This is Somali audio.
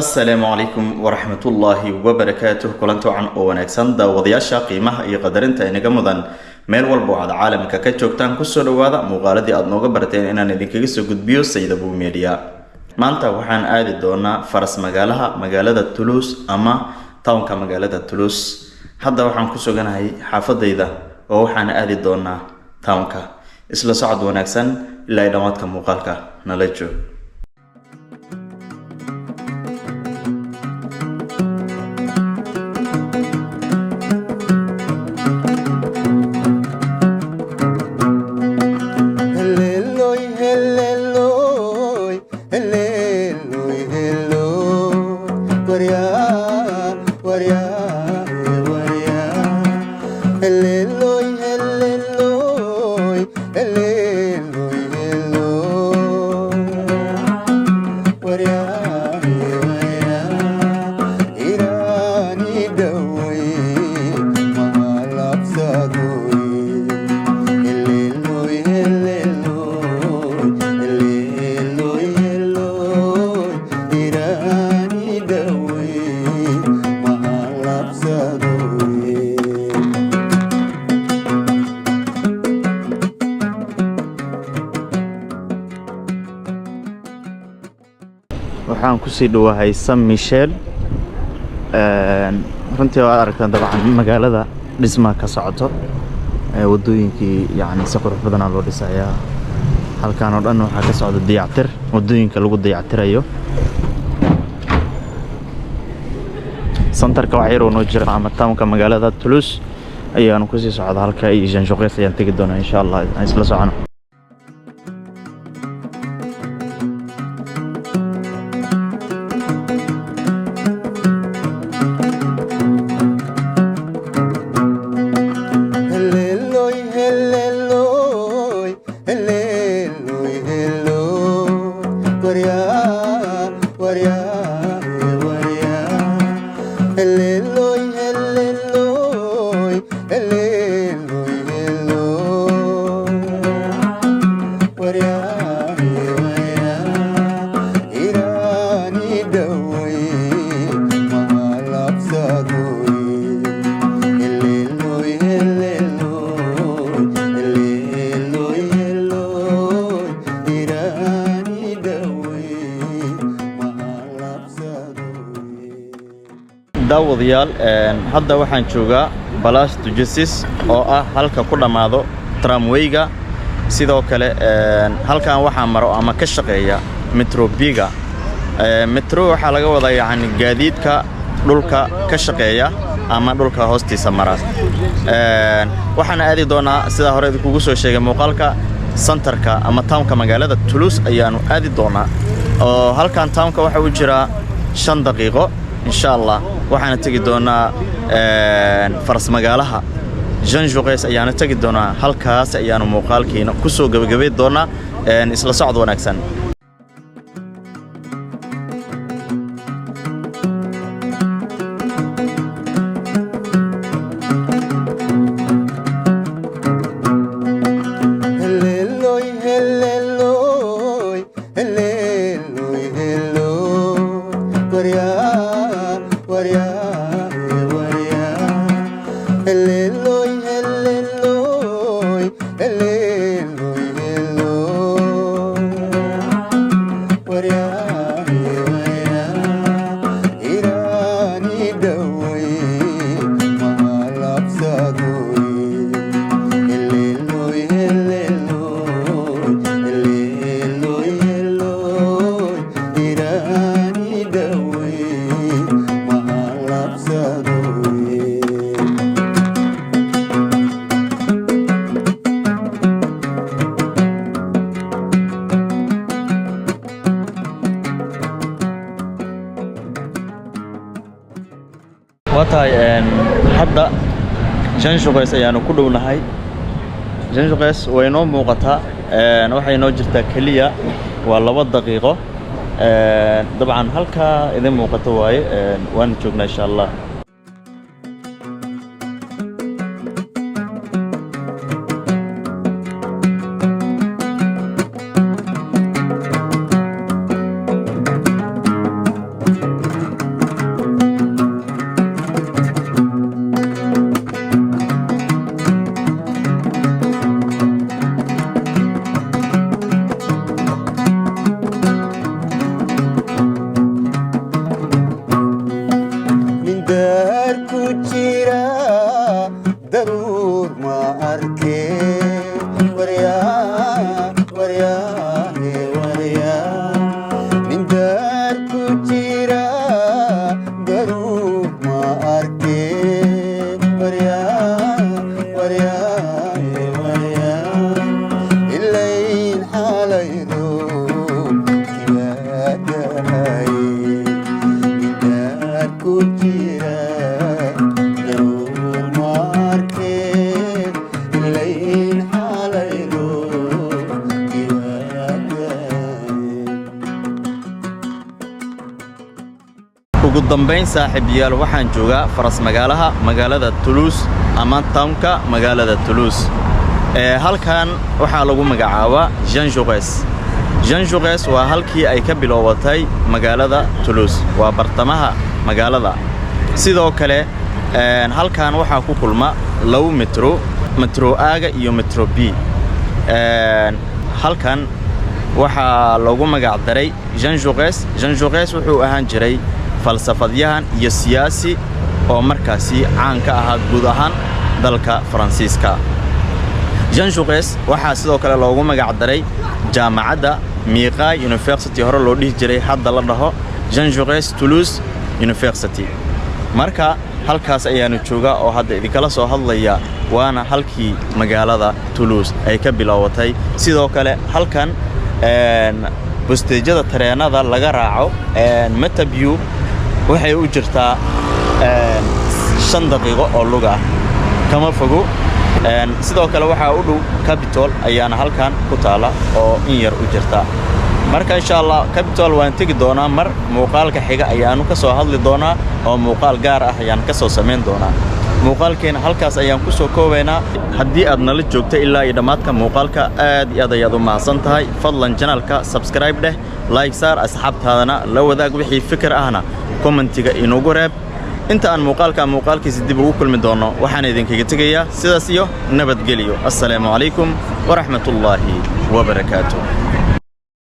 السلام عليكم ورحمة الله وبركاته. كلنتو عن ونكسن داودياشا قيمة iyo qadarinta inaga mudan meel walba oo caalamka ka joogtaan ku soo dhawaada muuqaaladii aad nooga barateen inaan idinkaga soo gudbiyo Sayid Abu Media. Maanta waxaan aadi doonaa faras magaalada Toulouse ama townka magaalada Toulouse. Hadda waxaan ku suganahay xaafadayda oo waxaan aadi doonaa townka. Isla socod wanaagsan ilaa dhamaadka muuqaalka nala joog. waxaan ku sii dhawahay San Michel runtii waa aragtaan dabcan magaalada dhismaha ka socoto wadooyinkii yani si qurux badan loo dhisayaa halkaan oo dhan waxa ka socda dayactir wadooyinka lagu dayactirayo santarka wax yar oo noo jira ama townka magaalada Toulouse ayaan ku sii socdaa halka ay Jean Joques ayaan tagi doonaa insha Allah isla socono. daawadayaal hadda waxaan joogaa Place du Justice oo ah halka ku dhamaado tramwayga sidoo kale halkan waxa maro ama ka shaqeeya metro biga metro waxa laga wadaa yani gaadiidka dhulka ka shaqeeya ama dhulka hoostiisa mara waxaan aadi doonaa sida hore kugu soo sheegay muuqaalka santarka ama townka magaalada Toulouse ayaanu aadi doonaa oo halkan townka waxa uu jira 5 daqiiqo insha Allah waxaan tagi doonaa faras magaalaha Jean Joques ayaan tagi doonaa halkaas ayaan muuqaalkiina ku soo gabagabay doonaa isla socod wanaagsan. hadda Jean Joques ayaanu ku dhownahay Jean Joques way noo muuqataa waxay noo jirtaa kaliya waa 2 daqiiqo dabcan halka idin muuqato waaye waan joognaa insha Allah. dambeyn saaxiibayaal waxaan joogaa faras magaalada Toulouse ama townka magaalada Toulouse halkan waxaa lagu magacaabaa Jean Jaurès waa halkii ay ka bilowatay magaalada Toulouse waa bartamaha magaalada sidoo kale halkan waxaa ku kulma laba metro A iyo metro B halkan waxaa lagu magac daray Jean Jaurès wuxuu ahaan jiray falsafadyahan iyo siyaasi oo markaasi caan ka ahaa guud ahaan dalka Faransiiska Jean Jaurès waxaa sidoo kale loogu magac daray jaamacadda Mireille University hore loo dhihi jiray hadda la dhaho Jean Jaurès Toulouse University marka halkaas ayaanu joogaa oo hadda idinkala soo hadlaya waana halkii magaalada Toulouse ay ka bilowatay sidoo kale halkan bosteejada tareenada laga raaco Matabiu waxay u jirtaa 5 daqiiqo oo luga kama fogo sidoo kale waxaa u dhow Capitol ayaana halkan ku taala oo in yar u jirta marka insha Allah Capitol waan tagi doonaa mar muuqaalka xiga ayaanu ka soo hadli doonaa oo muuqaal gaar ah ayaan ka soo sameyn doonaa muuqaalkeena halkaas ayaan ku soo koobaynaa haddii aad nala joogto ilaa iyo dhamaadka muuqaalka aad iyo aad ayaad u mahadsan tahay fadlan channelka subscribe dheh like saar asxaabtaadana la wadaag wixii fikir ahna commentiga inoogu reeb inta aan muuqaalkiisa dib ugu kulmi doono waxaan idinkaga tegayaa sidaas iyo nabadgelyo assalaamu calaykum wa rahmatullaahi wa barakaatuh